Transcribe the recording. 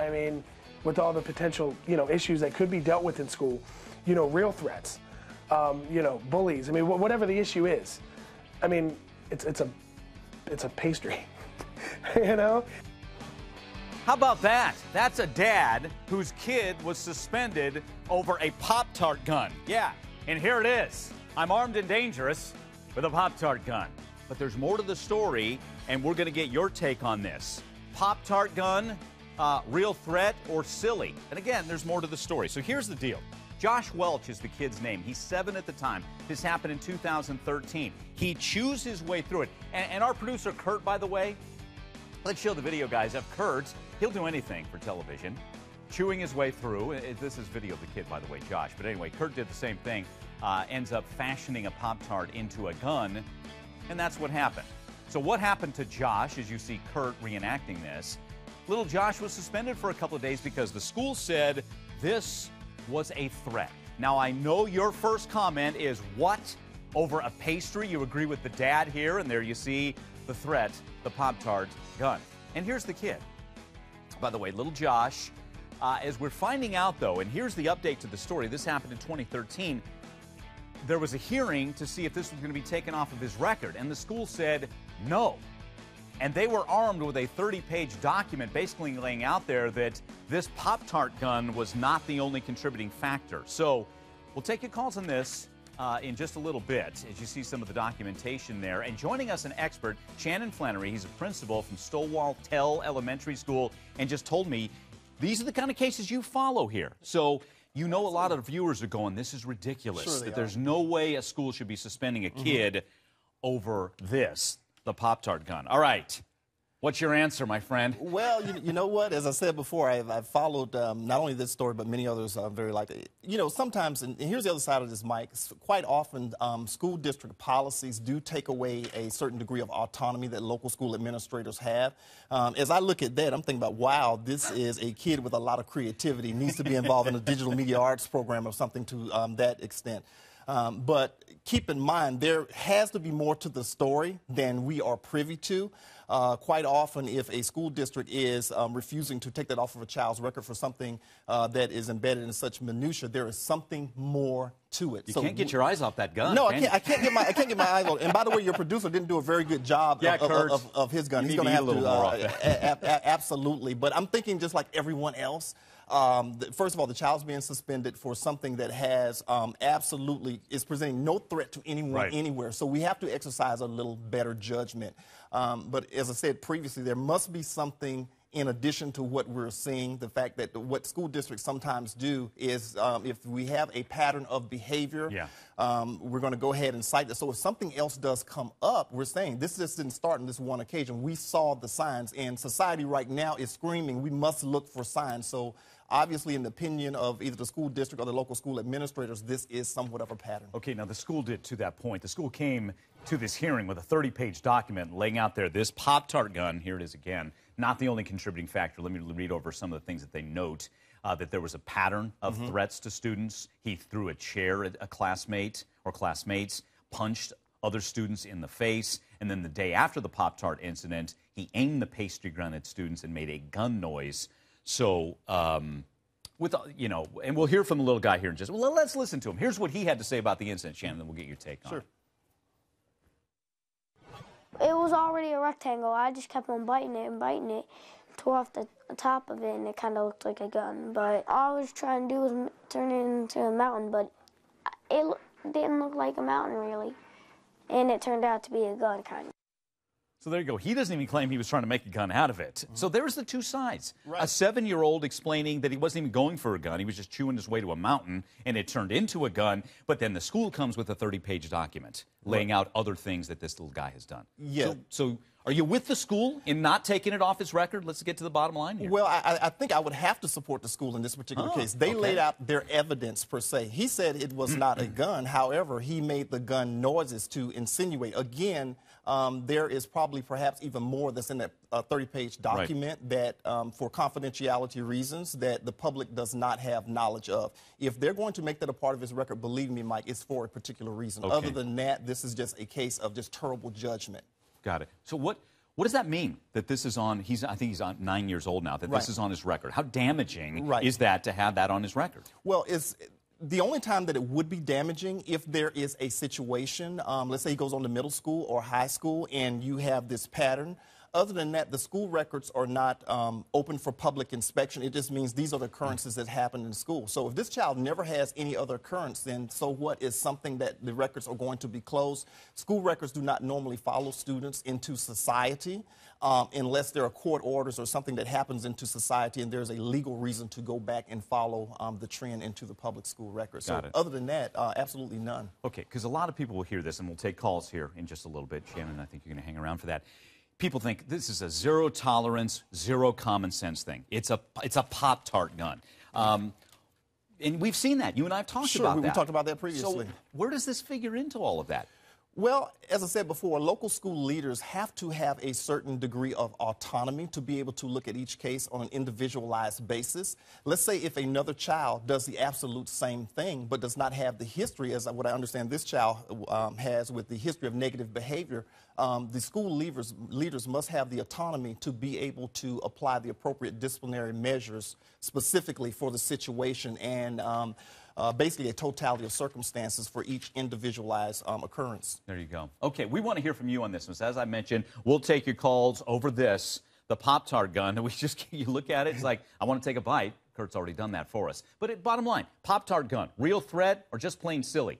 I mean, with all the potential, issues that could be dealt with in school, real threats, bullies. I mean, whatever the issue is. I mean, it's a pastry, How about that? That's a dad whose kid was suspended over a Pop-Tart gun. Yeah, and here it is. I'm armed and dangerous with a Pop-Tart gun. But there's more to the story, and we're going to get your take on this. Pop-Tart gun, real threat, or silly? And again, there's more to the story. So here's the deal. Josh Welch is the kid's name. He's 7 at the time. This happened in 2013. He chews his way through it. And our producer, Kurt, by the way, let's show the video, guys, of Kurt. He'll do anything for television. Chewing his way through. This is video of the kid, by the way, Josh. But anyway, Kurt did the same thing. Ends up fashioning a Pop-Tart into a gun. And that's what happened. So what happened to Josh, as you see Kurt reenacting this? Little Josh was suspended for a couple of days because the school said this was a threat. Now, I know your first comment is, what? Over a pastry? You agree with the dad here, and there you see the threat, the Pop-Tart gun. And here's the kid. By the way, little Josh, as we're finding out, though, and here's the update to the story. This happened in 2013. There was a hearing to see if this was going to be taken off of his record, and the school said no. And they were armed with a 30-page document basically laying out there that this Pop-Tart gun was not the only contributing factor. So we'll take your calls on this in just a little bit as you see some of the documentation there. And joining us, an expert, Shannon Flannery. He's a principal from Stowell Elementary School, and just told me these are the kind of cases you follow here. So you know, a lot of viewers are going, this is ridiculous, sure that there's no way a school should be suspending a kid over this, the Pop-Tart gun. All right. What's your answer, my friend? Well, you know what? As I said before, I've followed not only this story, but many others very likely. Sometimes, and here's the other side of this, Mike, quite often school district policies do take away a certain degree of autonomy that local school administrators have. As I look at that, I'm thinking about, wow, this is a kid with a lot of creativity, needs to be involved in a digital media arts program or something to that extent. But keep in mind, there has to be more to the story than we are privy to. Quite often, if a school district is refusing to take that off of a child's record for something that is embedded in such minutia, there is something more to it. You can't get your eyes off that gun. No, I can't get my eyes on it. And by the way, your producer didn't do a very good job of his gun. He's going to have to absolutely. But I'm thinking just like everyone else. First of all, the child's being suspended for something that has absolutely is presenting no threat to anyone anywhere. So we have to exercise a little better judgment. But as I said previously, there must be something in addition to what we're seeing. The fact that what school districts sometimes do is if we have a pattern of behavior, we're going to go ahead and cite that. So if something else does come up, we're saying this just didn't start on this one occasion. We saw the signs, and society right now is screaming, we must look for signs. So obviously, in the opinion of either the school district or the local school administrators, this is somewhat of a pattern. Okay, now the school did to that point. The school came to this hearing with a 30-page document laying out there this Pop-Tart gun. Here it is again. Not the only contributing factor. Let me read over some of the things that they note. That there was a pattern of threats to students. He threw a chair at a classmate or classmates, punched other students in the face, and then the day after the Pop-Tart incident, he aimed the pastry gun at students and made a gun noise. So, and we'll hear from the little guy here in just, well, let's listen to him. Here's what he had to say about the incident, Shannon, then we'll get your take on it. It was already a rectangle. I just kept on biting it, tore off the top of it, and it kind of looked like a gun. But all I was trying to do was turn it into a mountain, but it didn't look like a mountain, really. And it turned out to be a gun, kind of. So there you go. He doesn't even claim he was trying to make a gun out of it. So there's the two sides. Right. A 7-year-old explaining that he wasn't even going for a gun. He was just chewing his way to a mountain, and it turned into a gun. But then the school comes with a 30-page document laying out other things that this little guy has done. Yeah. So are you with the school in not taking it off his record? Let's get to the bottom line here. Well, I think I would have to support the school in this particular case. They laid out their evidence, per se. He said it was not a gun. However, he made the gun noises to insinuate. Again, there is probably perhaps even more that's in that 30-page document that, for confidentiality reasons, that the public does not have knowledge of. If they're going to make that a part of his record, believe me, Mike, it's for a particular reason. Other than that, this is just a case of just terrible judgment. Got it. So What does that mean that this is on, I think he's on 9 years old now, that this is on his record? How damaging is that to have that on his record? Well, it's the only time that it would be damaging if there is a situation, let's say he goes on to middle school or high school and you have this pattern. Other than that, the school records are not open for public inspection. It just means these are the occurrences that happen in school. So if this child never has any other occurrence, then so what is something that the records are going to be closed? School records do not normally follow students into society unless there are court orders or something that happens into society and there's a legal reason to go back and follow the trend into the public school records. So other than that, absolutely none. Okay, because a lot of people will hear this, and we'll take calls here in just a little bit. Shannon, I think you're going to hang around for that. People think this is a zero tolerance, zero common sense thing. It's a Pop-Tart gun. And we've seen that. You and I have talked about that. We talked about that previously. So where does this figure into all of that? Well, as I said before, local school leaders have to have a certain degree of autonomy to be able to look at each case on an individualized basis. Let's say if another child does the absolute same thing but does not have the history, as what I understand this child has with the history of negative behavior, the school leaders must have the autonomy to be able to apply the appropriate disciplinary measures specifically for the situation and basically a totality of circumstances for each individualized occurrence. There you go. Okay, we want to hear from you on this one. So as I mentioned, we'll take your calls over this, the Pop-Tart gun. You look at it, it's like, I want to take a bite. Kurt's already done that for us. But bottom line, Pop-Tart gun, real threat or just plain silly?